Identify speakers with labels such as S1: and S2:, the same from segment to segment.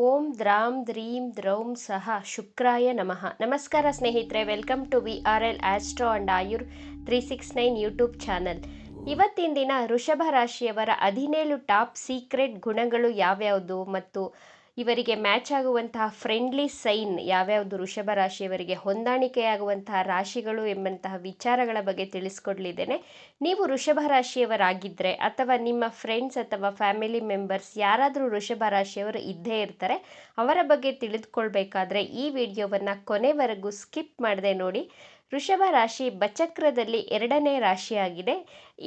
S1: ಓಂ ದ್ರಾಂ ದ್ರೀಂ ದ್ರೌಂ ಸಹ ಶುಕ್ರಾಯ ನಮಃ. ನಮಸ್ಕಾರ ಸ್ನೇಹಿತರೆ, welcome to VRL astro and Ayur 369 YouTube channel. ಇವತ್ತಿನ ದಿನ ವೃಷಭ ರಾಶಿಯವರ 17 ಟಾಪ್ ಸೀಕ್ರೆಟ್ ಗುಣಗಳು ಯಾವ್ಯಾವುದು ಮತ್ತು ಇವರಿಗೆ ಮ್ಯಾಚ್ ಆಗುವಂತಹ ಫ್ರೆಂಡ್ಲಿ ಸೈನ್ ಯಾವ್ಯಾವುದು, ವೃಷಭ ರಾಶಿಯವರಿಗೆ ಹೊಂದಾಣಿಕೆಯಾಗುವಂತಹ ರಾಶಿಗಳು ಎಂಬಂತಹ ವಿಚಾರಗಳ ಬಗ್ಗೆ ತಿಳಿಸ್ಕೊಡ್ಲಿದ್ದೇನೆ. ನೀವು ವೃಷಭ ರಾಶಿಯವರಾಗಿದ್ದರೆ ಅಥವಾ ನಿಮ್ಮ ಫ್ರೆಂಡ್ಸ್ ಅಥವಾ ಫ್ಯಾಮಿಲಿ ಮೆಂಬರ್ಸ್ ಯಾರಾದರೂ ವೃಷಭ ರಾಶಿಯವರು ಇದ್ದೇ ಇರ್ತಾರೆ, ಅವರ ಬಗ್ಗೆ ತಿಳಿದುಕೊಳ್ಬೇಕಾದ್ರೆ ಈ ವಿಡಿಯೋವನ್ನು ಕೊನೆವರೆಗೂ ಸ್ಕಿಪ್ ಮಾಡದೆ ನೋಡಿ. ವೃಷಭ ರಾಶಿ ಬಚಕ್ರದಲ್ಲಿ 2ನೇ ರಾಶಿಯಾಗಿದೆ.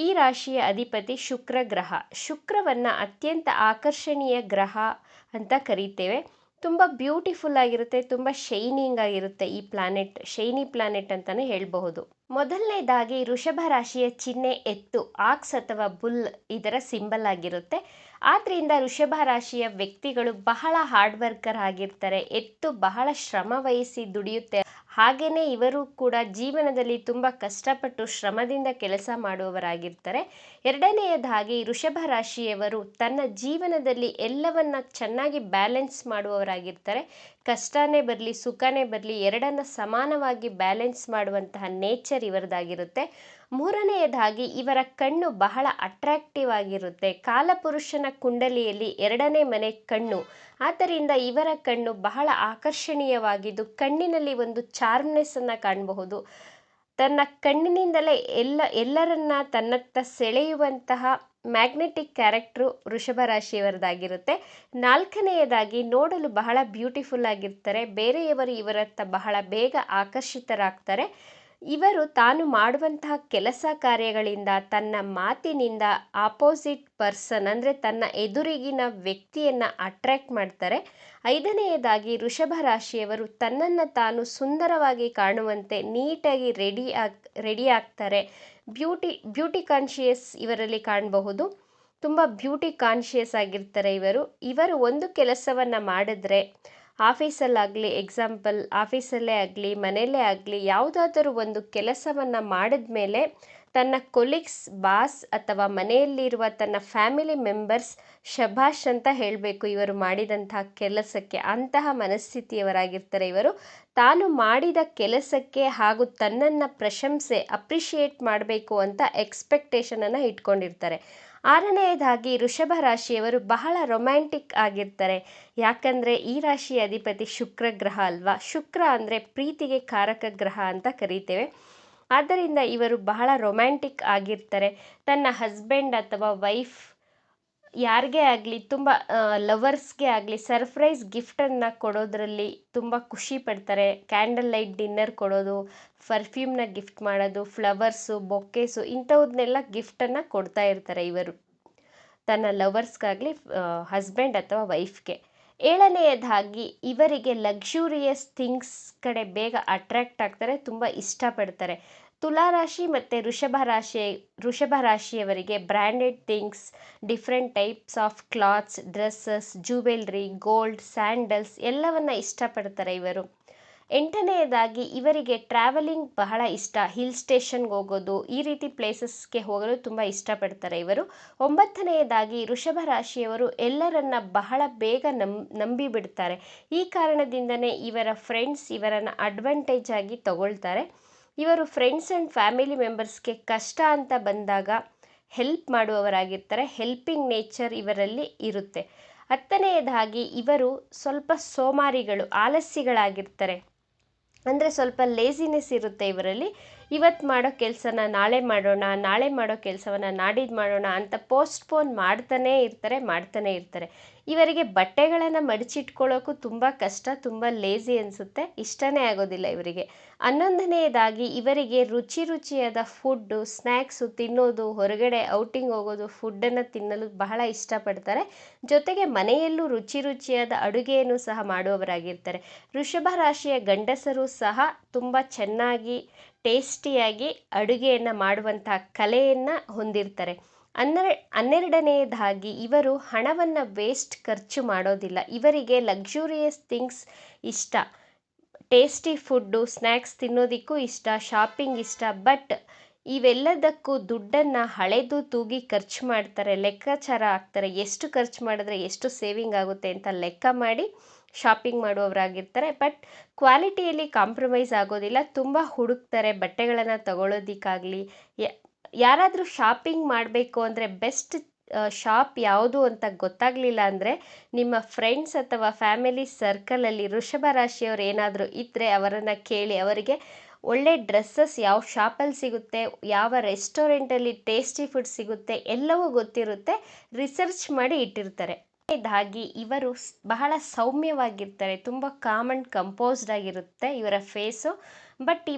S1: ಈ ರಾಶಿಯ ಅಧಿಪತಿ ಶುಕ್ರ ಗ್ರಹ. ಶುಕ್ರವನ್ನು ಅತ್ಯಂತ ಆಕರ್ಷಣೀಯ ಗ್ರಹ ಅಂತ ಕರೀತೇವೆ. ತುಂಬ ಬ್ಯೂಟಿಫುಲ್ ಆಗಿರುತ್ತೆ, ತುಂಬ ಶೈನಿಂಗ್ ಆಗಿರುತ್ತೆ. ಈ ಪ್ಲಾನೆಟ್ ಶೈನಿ ಪ್ಲಾನೆಟ್ ಅಂತಲೇ ಹೇಳಬಹುದು. ಮೊದಲನೇದಾಗಿ ವೃಷಭ ರಾಶಿಯ ಚಿಹ್ನೆ ಎತ್ತು, ಆಕ್ಸ್ ಅಥವಾ ಬುಲ್ ಇದರ ಸಿಂಬಲ್ ಆಗಿರುತ್ತೆ. ಆದ್ದರಿಂದ ವೃಷಭ ರಾಶಿಯ ವ್ಯಕ್ತಿಗಳು ಬಹಳ ಹಾರ್ಡ್ ವರ್ಕರ್ ಆಗಿರ್ತಾರೆ. ಎತ್ತು ಬಹಳ ಶ್ರಮ ವಹಿಸಿ ದುಡಿಯುತ್ತೆ. ಹಾಗೆಯೇ ಇವರು ಕೂಡ ಜೀವನದಲ್ಲಿ ತುಂಬ ಕಷ್ಟಪಟ್ಟು ಶ್ರಮದಿಂದ ಕೆಲಸ ಮಾಡುವವರಾಗಿರ್ತಾರೆ. ಎರಡನೆಯದಾಗಿ ವೃಷಭ ರಾಶಿಯವರು ತನ್ನ ಜೀವನದಲ್ಲಿ ಎಲ್ಲವನ್ನ ಚೆನ್ನಾಗಿ ಬ್ಯಾಲೆನ್ಸ್ ಮಾಡುವವರಾಗಿರ್ತಾರೆ. ಕಷ್ಟನೇ ಬರಲಿ ಸುಖನೇ ಬರಲಿ ಎರಡನ್ನ ಸಮಾನವಾಗಿ ಬ್ಯಾಲೆನ್ಸ್ ಮಾಡುವಂತಹ ನೇಚರ್ ಇವರದಾಗಿರುತ್ತೆ. ಮೂರನೆಯದಾಗಿ ಇವರ ಕಣ್ಣು ಬಹಳ ಅಟ್ರಾಕ್ಟಿವ್ ಆಗಿರುತ್ತೆ. ಕಾಲಪುರುಷನ ಕುಂಡಲಿಯಲ್ಲಿ 2ನೇ ಮನೆ ಕಣ್ಣು. ಆದ್ದರಿಂದ ಇವರ ಕಣ್ಣು ಬಹಳ ಆಕರ್ಷಣೀಯವಾಗಿದ್ದು ಕಣ್ಣಿನಲ್ಲಿ ಒಂದು ಚಾರ್ಮ್ನೆಸ್ ಅನ್ನು ಕಾಣಬಹುದು. ತನ್ನ ಕಣ್ಣಿನಿಂದಲೇ ಎಲ್ಲರನ್ನ ತನ್ನತ್ತ ಸೆಳೆಯುವಂತಹ ಮ್ಯಾಗ್ನೆಟಿಕ್ ಕ್ಯಾರೆಕ್ಟ್ರು ವೃಷಭ ರಾಶಿಯವರದಾಗಿರುತ್ತೆ. ನಾಲ್ಕನೆಯದಾಗಿ ನೋಡಲು ಬಹಳ ಬ್ಯೂಟಿಫುಲ್ ಆಗಿರ್ತಾರೆ. ಬೇರೆಯವರು ಇವರತ್ತ ಬಹಳ ಬೇಗ ಆಕರ್ಷಿತರಾಗ್ತಾರೆ. ಇವರು ತಾನು ಮಾಡುವಂತಹ ಕೆಲಸ ಕಾರ್ಯಗಳಿಂದ, ತನ್ನ ಮಾತಿನಿಂದ ಆಪೋಸಿಟ್ ಪರ್ಸನ್ ಅಂದರೆ ತನ್ನ ಎದುರಿಗಿನ ವ್ಯಕ್ತಿಯನ್ನು ಅಟ್ರ್ಯಾಕ್ಟ್ ಮಾಡ್ತಾರೆ. ಐದನೆಯದಾಗಿ ವೃಷಭ ರಾಶಿಯವರು ತನ್ನನ್ನು ತಾನು ಸುಂದರವಾಗಿ ಕಾಣುವಂತೆ ನೀಟಾಗಿ ರೆಡಿ ಆಗ್ತಾರೆ. ಬ್ಯೂಟಿ ಕಾನ್ಷಿಯಸ್ ಇವರಲ್ಲಿ ಕಾಣಬಹುದು. ತುಂಬ ಬ್ಯೂಟಿ ಕಾನ್ಷಿಯಸ್ ಆಗಿರ್ತಾರೆ ಇವರು ಒಂದು ಕೆಲಸವನ್ನು ಮಾಡಿದ್ರೆ ಆಫೀಸಲ್ಲಾಗಲಿ, ಎಕ್ಸಾಂಪಲ್ ಆಫೀಸಲ್ಲೇ ಆಗಲಿ ಮನೆಯಲ್ಲೇ ಆಗಲಿ ಯಾವುದಾದರೂ ಒಂದು ಕೆಲಸವನ್ನು ಮಾಡಿದ್ಮೇಲೆ ತನ್ನ ಕೊಲೀಗ್ಸ್, ಬಾಸ್ ಅಥವಾ ಮನೆಯಲ್ಲಿರುವ ತನ್ನ ಫ್ಯಾಮಿಲಿ ಮೆಂಬರ್ಸ್ ಶಭಾಷ್ ಅಂತ ಹೇಳಬೇಕು ಇವರು ಮಾಡಿದಂತಹ ಕೆಲಸಕ್ಕೆ. ಅಂತಹ ಮನಸ್ಥಿತಿಯವರಾಗಿರ್ತಾರೆ ಇವರು. ತಾನು ಮಾಡಿದ ಕೆಲಸಕ್ಕೆ ಹಾಗೂ ತನ್ನನ್ನು ಅಪ್ರಿಷಿಯೇಟ್ ಮಾಡಬೇಕು ಅಂತ ಎಕ್ಸ್ಪೆಕ್ಟೇಷನನ್ನು ಇಟ್ಕೊಂಡಿರ್ತಾರೆ. ಆರನೆಯದಾಗಿ ವೃಷಭ ರಾಶಿಯವರು ಬಹಳ ರೊಮ್ಯಾಂಟಿಕ್ ಆಗಿರ್ತಾರೆ. ಯಾಕಂದರೆ ಈ ರಾಶಿಯ ಅಧಿಪತಿ ಶುಕ್ರ ಗ್ರಹ ಅಲ್ವಾ. ಶುಕ್ರ ಅಂದರೆ ಪ್ರೀತಿಗೆ ಕಾರಕ ಗ್ರಹ ಅಂತ ಕರೀತೇವೆ. ಆದ್ದರಿಂದ ಇವರು ಬಹಳ ರೊಮ್ಯಾಂಟಿಕ್ ಆಗಿರ್ತಾರೆ. ತನ್ನ ಹಸ್ಬೆಂಡ್ ಅಥವಾ ವೈಫ್ ಯಾರಿಗೇ ಆಗಲಿ, ತುಂಬ ಲವರ್ಸ್ಗೆ ಆಗಲಿ ಸರ್ಪ್ರೈಸ್ ಗಿಫ್ಟನ್ನು ಕೊಡೋದ್ರಲ್ಲಿ ತುಂಬ ಖುಷಿ ಪಡ್ತಾರೆ. ಕ್ಯಾಂಡಲ್ ಲೈಟ್ ಡಿನ್ನರ್ ಕೊಡೋದು, ಪರ್ಫ್ಯೂಮ್ನ ಗಿಫ್ಟ್ ಮಾಡೋದು, ಫ್ಲವರ್ಸು, ಬೊಕ್ಕೇಸು ಇಂಥವನ್ನೆಲ್ಲ ಗಿಫ್ಟನ್ನು ಕೊಡ್ತಾ ಇರ್ತಾರೆ ಇವರು ತನ್ನ ಲವರ್ಸ್ಗಾಗಲಿ, ಹಸ್ಬೆಂಡ್ ಅಥವಾ ವೈಫ್ಗೆ. ಏಳನೆಯದಾಗಿ ಇವರಿಗೆ ಲಕ್ಸುರಿಯಸ್ ಥಿಂಗ್ಸ್ ಕಡೆ ಬೇಗ ಅಟ್ರ್ಯಾಕ್ಟ್ ಆಗ್ತಾರೆ, ತುಂಬ ಇಷ್ಟಪಡ್ತಾರೆ. ತುಲಾರಾಶಿ ಮತ್ತು ವೃಷಭ ರಾಶಿಯವರಿಗೆ branded things, different types of clothes, dresses, jewellery, gold, sandals ಎಲ್ಲವನ್ನ ಇಷ್ಟಪಡ್ತಾರೆ ಇವರು. ಎಂಟನೆಯದಾಗಿ ಇವರಿಗೆ ಟ್ರಾವೆಲಿಂಗ್ ಬಹಳ ಇಷ್ಟ. ಹಿಲ್ ಸ್ಟೇಷನ್ಗೆ ಹೋಗೋದು, ಈ ರೀತಿ ಪ್ಲೇಸಸ್ಗೆ ಹೋಗಲು ತುಂಬ ಇಷ್ಟಪಡ್ತಾರೆ ಇವರು. ಒಂಬತ್ತನೆಯದಾಗಿ ವೃಷಭ ರಾಶಿಯವರು ಎಲ್ಲರನ್ನ ಬಹಳ ಬೇಗ ನಂಬಿ ಬಿಡ್ತಾರೆ. ಈ ಕಾರಣದಿಂದನೇ ಇವರ ಫ್ರೆಂಡ್ಸ್ ಇವರನ್ನು ಅಡ್ವಾಂಟೇಜ್ ಆಗಿ ತಗೊಳ್ತಾರೆ. ಇವರು ಫ್ರೆಂಡ್ಸ್ ಆ್ಯಂಡ್ ಫ್ಯಾಮಿಲಿ ಮೆಂಬರ್ಸ್ಗೆ ಕಷ್ಟ ಅಂತ ಬಂದಾಗ ಹೆಲ್ಪ್ ಮಾಡುವವರಾಗಿರ್ತಾರೆ. ಹೆಲ್ಪಿಂಗ್ ನೇಚರ್ ಇವರಲ್ಲಿ ಇರುತ್ತೆ. ಹತ್ತನೆಯದಾಗಿ ಇವರು ಸ್ವಲ್ಪ ಸೋಮಾರಿಗಳು, ಆಲಸ್ಯಗಳಾಗಿರ್ತಾರೆ. ಅಂದರೆ ಸ್ವಲ್ಪ ಲೇಸಿನೆಸ್ ಇರುತ್ತೆ ಇವರಲ್ಲಿ. ಇವತ್ತು ಮಾಡೋ ಕೆಲಸನ ನಾಳೆ ಮಾಡೋಣ, ನಾಳೆ ಮಾಡೋ ಕೆಲಸವನ್ನು ನಾಡಿದ್ದು ಮಾಡೋಣ ಅಂತ ಪೋಸ್ಟ್ಪೋನ್ ಮಾಡ್ತಾನೇ ಇರ್ತಾರೆ. ಇವರಿಗೆ ಬಟ್ಟೆಗಳನ್ನು ಮಡಚಿಟ್ಕೊಳ್ಳೋಕ್ಕೂ ತುಂಬ ಕಷ್ಟ, ತುಂಬ ಲೇಸಿ ಅನಿಸುತ್ತೆ, ಇಷ್ಟನೇ ಆಗೋದಿಲ್ಲ ಇವರಿಗೆ. 11ನೆಯದಾಗಿ ಇವರಿಗೆ ರುಚಿಯಾದ ಫುಡ್ಡು, ಸ್ನ್ಯಾಕ್ಸು ತಿನ್ನೋದು, ಹೊರಗಡೆ ಔಟಿಂಗ್ ಹೋಗೋದು, ಫುಡ್ಡನ್ನು ತಿನ್ನಲು ಬಹಳ ಇಷ್ಟಪಡ್ತಾರೆ. ಜೊತೆಗೆ ಮನೆಯಲ್ಲೂ ರುಚಿಯಾದ ಅಡುಗೆಯನ್ನು ಸಹ ಮಾಡುವವರಾಗಿರ್ತಾರೆ. ವೃಷಭ ರಾಶಿಯ ಗಂಡಸರು ಸಹ ತುಂಬ ಚೆನ್ನಾಗಿ ಟೇಸ್ಟಿಯಾಗಿ ಅಡುಗೆಯನ್ನು ಮಾಡುವಂತಹ ಕಲೆಯನ್ನು ಹೊಂದಿರ್ತಾರೆ. 12ನೆಯದಾಗಿ ಇವರು ಹಣವನ್ನು ಖರ್ಚು ಮಾಡೋದಿಲ್ಲ. ಇವರಿಗೆ ಲಕ್ಸುರಿಯಸ್ ಥಿಂಗ್ಸ್ ಇಷ್ಟ, ಟೇಸ್ಟಿ ಫುಡ್ಡು, ಸ್ನ್ಯಾಕ್ಸ್ ತಿನ್ನೋದಕ್ಕೂ ಇಷ್ಟ, ಶಾಪಿಂಗ್ ಇಷ್ಟ. ಬಟ್ ಇವೆಲ್ಲದಕ್ಕೂ ದುಡ್ಡನ್ನು ಹಳೆದು ತೂಗಿ ಖರ್ಚು ಮಾಡ್ತಾರೆ, ಲೆಕ್ಕಾಚಾರ ಹಾಕ್ತಾರೆ, ಎಷ್ಟು ಖರ್ಚು ಮಾಡಿದ್ರೆ ಎಷ್ಟು ಸೇವಿಂಗ್ ಆಗುತ್ತೆ ಅಂತ ಲೆಕ್ಕ ಮಾಡಿ ಶಾಪಿಂಗ್ ಮಾಡುವವರಾಗಿರ್ತಾರೆ. ಬಟ್ ಕ್ವಾಲಿಟಿಯಲ್ಲಿ ಕಾಂಪ್ರಮೈಸ್ ಆಗೋದಿಲ್ಲ, ತುಂಬ ಹುಡುಕ್ತಾರೆ ಬಟ್ಟೆಗಳನ್ನು ತಗೊಳ್ಳೋದಕ್ಕಾಗಲಿ. ಯಾರಾದರೂ ಶಾಪಿಂಗ್ ಮಾಡಬೇಕು ಅಂದರೆ ಬೆಸ್ಟ್ ಶಾಪ್ ಯಾವುದು ಅಂತ ಗೊತ್ತಾಗಲಿಲ್ಲ ಅಂದರೆ ನಿಮ್ಮ ಫ್ರೆಂಡ್ಸ್ ಅಥವಾ ಫ್ಯಾಮಿಲಿ ಸರ್ಕಲಲ್ಲಿ ವೃಷಭ ರಾಶಿಯವರು ಏನಾದರೂ ಇದ್ದರೆ ಅವರನ್ನು ಕೇಳಿ. ಅವರಿಗೆ ಒಳ್ಳೆ ಡ್ರೆಸ್ಸಸ್ ಯಾವ ಶಾಪಲ್ಲಿ ಸಿಗುತ್ತೆ, ಯಾವ ರೆಸ್ಟೋರೆಂಟಲ್ಲಿ ಟೇಸ್ಟಿ ಫುಡ್ ಸಿಗುತ್ತೆ ಎಲ್ಲವೂ ಗೊತ್ತಿರುತ್ತೆ, ರಿಸರ್ಚ್ ಮಾಡಿ ಇಟ್ಟಿರ್ತಾರೆ. ಇದಾಗಿ ಇವರು ಬಹಳ ಸೌಮ್ಯವಾಗಿರ್ತಾರೆ, ತುಂಬ ಕಾಮ್ ಆ್ಯಂಡ್ ಕಂಪೋಸ್ಡ್ ಆಗಿರುತ್ತೆ ಇವರ ಫೇಸು. ಬಟ್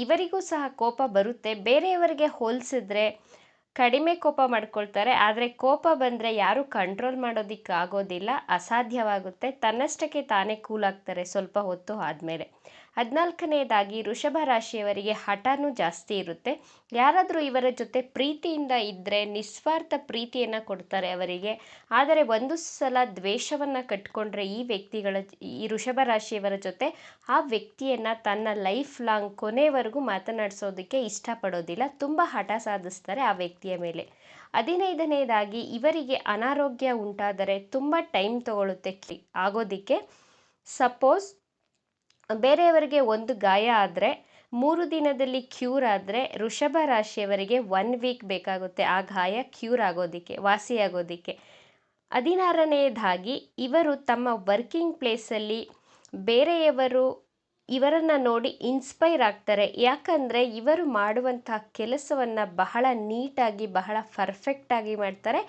S1: ಇವರಿಗೂ ಸಹ ಕೋಪ ಬರುತ್ತೆ. ಬೇರೆಯವರಿಗೆ ಹೋಲಿಸಿದ್ರೆ ಕಡಿಮೆ ಕೋಪ ಮಾಡ್ಕೊಳ್ತಾರೆ, ಆದರೆ ಕೋಪ ಬಂದರೆ ಯಾರೂ ಕಂಟ್ರೋಲ್ ಮಾಡೋದಕ್ಕೆ ಆಗೋದಿಲ್ಲ, ಅಸಾಧ್ಯವಾಗುತ್ತೆ. ತನ್ನಷ್ಟಕ್ಕೆ ತಾನೇ ಕೂಲ್ ಆಗ್ತಾರೆ ಸ್ವಲ್ಪ ಹೊತ್ತು ಆದಮೇಲೆ. 14ನೇದಾಗಿ ವೃಷಭ ರಾಶಿಯವರಿಗೆ ಹಠನೂ ಜಾಸ್ತಿ ಇರುತ್ತೆ. ಯಾರಾದರೂ ಇವರ ಜೊತೆ ಪ್ರೀತಿಯಿಂದ ಇದ್ದರೆ ನಿಸ್ವಾರ್ಥ ಪ್ರೀತಿಯನ್ನು ಕೊಡ್ತಾರೆ ಅವರಿಗೆ. ಆದರೆ ಒಂದು ಸಲ ದ್ವೇಷವನ್ನು ಕಟ್ಕೊಂಡ್ರೆ ಈ ವೃಷಭ ರಾಶಿಯವರ ಜೊತೆ ಆ ವ್ಯಕ್ತಿಯನ್ನು ತನ್ನ ಲೈಫ್ ಲಾಂಗ್ ಕೊನೆವರೆಗೂ ಮಾತನಾಡಿಸೋದಕ್ಕೆ ಇಷ್ಟಪಡೋದಿಲ್ಲ, ತುಂಬ ಹಠ ಸಾಧಿಸ್ತಾರೆ ಆ ವ್ಯಕ್ತಿಯ ಮೇಲೆ. 15ನೇದಾಗಿ ಇವರಿಗೆ ಅನಾರೋಗ್ಯ ಉಂಟಾದರೆ ತುಂಬ ಟೈಮ್ ತಗೊಳ್ಳುತ್ತೆ ಆಗೋದಕ್ಕೆ. ಸಪೋಸ್ ಬೇರೆಯವರಿಗೆ ಒಂದು ಗಾಯ ಆದರೆ 3 ದಿನದಲ್ಲಿ ಕ್ಯೂರ್ ಆದರೆ ವೃಷಭ ರಾಶಿಯವರಿಗೆ 1 ವೀಕ್ ಬೇಕಾಗುತ್ತೆ ಆ ಗಾಯ ಕ್ಯೂರ್ ಆಗೋದಕ್ಕೆ, ವಾಸಿಯಾಗೋದಕ್ಕೆ. 16ನೇದಾಗಿ ಇವರು ತಮ್ಮ ವರ್ಕಿಂಗ್ ಪ್ಲೇಸಲ್ಲಿ ಬೇರೆಯವರು ಇವರನ್ನು ನೋಡಿ ಇನ್ಸ್ಪೈರ್ ಆಗ್ತಾರೆ. ಯಾಕಂದರೆ ಇವರು ಮಾಡುವಂತಹ ಕೆಲಸವನ್ನು ಬಹಳ ನೀಟಾಗಿ ಬಹಳ ಪರ್ಫೆಕ್ಟಾಗಿ ಮಾಡ್ತಾರೆ,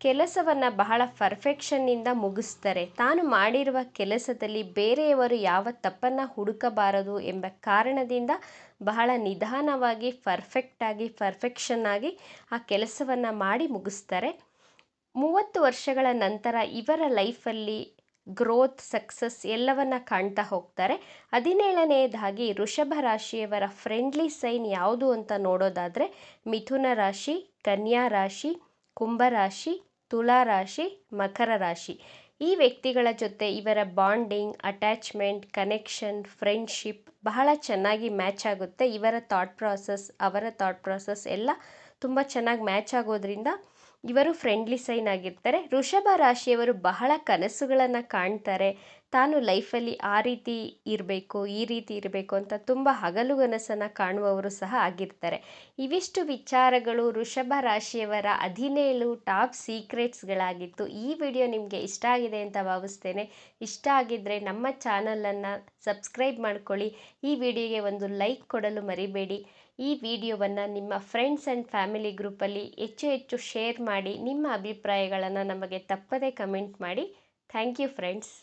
S1: ಕೆಲಸವನ್ನು ಬಹಳ ಪರ್ಫೆಕ್ಷನ್ನಿಂದ ಮುಗಿಸ್ತಾರೆ. ತಾನು ಮಾಡಿರುವ ಕೆಲಸದಲ್ಲಿ ಬೇರೆಯವರು ಯಾವ ತಪ್ಪನ್ನು ಹುಡುಕಬಾರದು ಎಂಬ ಕಾರಣದಿಂದ ಬಹಳ ನಿಧಾನವಾಗಿ ಪರ್ಫೆಕ್ಷನ್ ಆಗಿ ಆ ಕೆಲಸವನ್ನು ಮಾಡಿ ಮುಗಿಸ್ತಾರೆ. 30 ವರ್ಷಗಳ ನಂತರ ಇವರ ಲೈಫಲ್ಲಿ ಗ್ರೋತ್, ಸಕ್ಸಸ್ ಎಲ್ಲವನ್ನ ಕಾಣ್ತಾ ಹೋಗ್ತಾರೆ. 17ನೇದಾಗಿ ವೃಷಭ ರಾಶಿಯವರ ಫ್ರೆಂಡ್ಲಿ ಸೈನ್ ಯಾವುದು ಅಂತ ನೋಡೋದಾದರೆ ಮಿಥುನ ರಾಶಿ, ಕನ್ಯಾ ರಾಶಿ, ಕುಂಭರಾಶಿ, ತುಲಾ ರಾಶಿ, ಮಕರ ರಾಶಿ. ಈ ವ್ಯಕ್ತಿಗಳ ಜೊತೆ ಇವರ ಬಾಂಡಿಂಗ್, ಅಟ್ಯಾಚ್ಮೆಂಟ್, ಕನೆಕ್ಷನ್, ಫ್ರೆಂಡ್ಶಿಪ್ ಬಹಳ ಚೆನ್ನಾಗಿ ಮ್ಯಾಚ್ ಆಗುತ್ತೆ. ಇವರ ಥಾಟ್ ಪ್ರಾಸೆಸ್, ಅವರ ಥಾಟ್ ಪ್ರಾಸೆಸ್ ಎಲ್ಲ ತುಂಬ ಚೆನ್ನಾಗಿ ಮ್ಯಾಚ್ ಆಗೋದ್ರಿಂದ ಇವರು ಫ್ರೆಂಡ್ಲಿ ಸೈನ್ ಆಗಿರ್ತಾರೆ. ವೃಷಭ ರಾಶಿಯವರು ಬಹಳ ಕನಸುಗಳನ್ನು ಕಾಣ್ತಾರೆ. ತಾನು ಲೈಫಲ್ಲಿ ಆ ರೀತಿ ಇರಬೇಕು, ಈ ರೀತಿ ಇರಬೇಕು ಅಂತ ತುಂಬ ಹಗಲುಗನಸನ್ನು ಕಾಣುವವರು ಸಹ ಆಗಿರ್ತಾರೆ. ಇವಿಷ್ಟು ವಿಚಾರಗಳು ವೃಷಭ ರಾಶಿಯವರ 17 ಟಾಪ್ ಸೀಕ್ರೆಟ್ಸ್ಗಳಾಗಿತ್ತು. ಈ ವಿಡಿಯೋ ನಿಮಗೆ ಇಷ್ಟ ಆಗಿದೆ ಅಂತ ಭಾವಿಸ್ತೇನೆ. ಇಷ್ಟ ಆಗಿದ್ದರೆ ನಮ್ಮ ಚಾನಲನ್ನು ಸಬ್ಸ್ಕ್ರೈಬ್ ಮಾಡ್ಕೊಳ್ಳಿ. ಈ ವಿಡಿಯೋಗೆ ಒಂದು ಲೈಕ್ ಕೊಡಲು ಮರಿಬೇಡಿ. ಈ ವಿಡಿಯೋವನ್ನು ನಿಮ್ಮ ಫ್ರೆಂಡ್ಸ್ ಆ್ಯಂಡ್ ಫ್ಯಾಮಿಲಿ ಗ್ರೂಪಲ್ಲಿ ಹೆಚ್ಚು ಶೇರ್ ಮಾಡಿ. ನಿಮ್ಮ ಅಭಿಪ್ರಾಯಗಳನ್ನು ನಮಗೆ ತಪ್ಪದೇ ಕಮೆಂಟ್ ಮಾಡಿ. Thank you friends.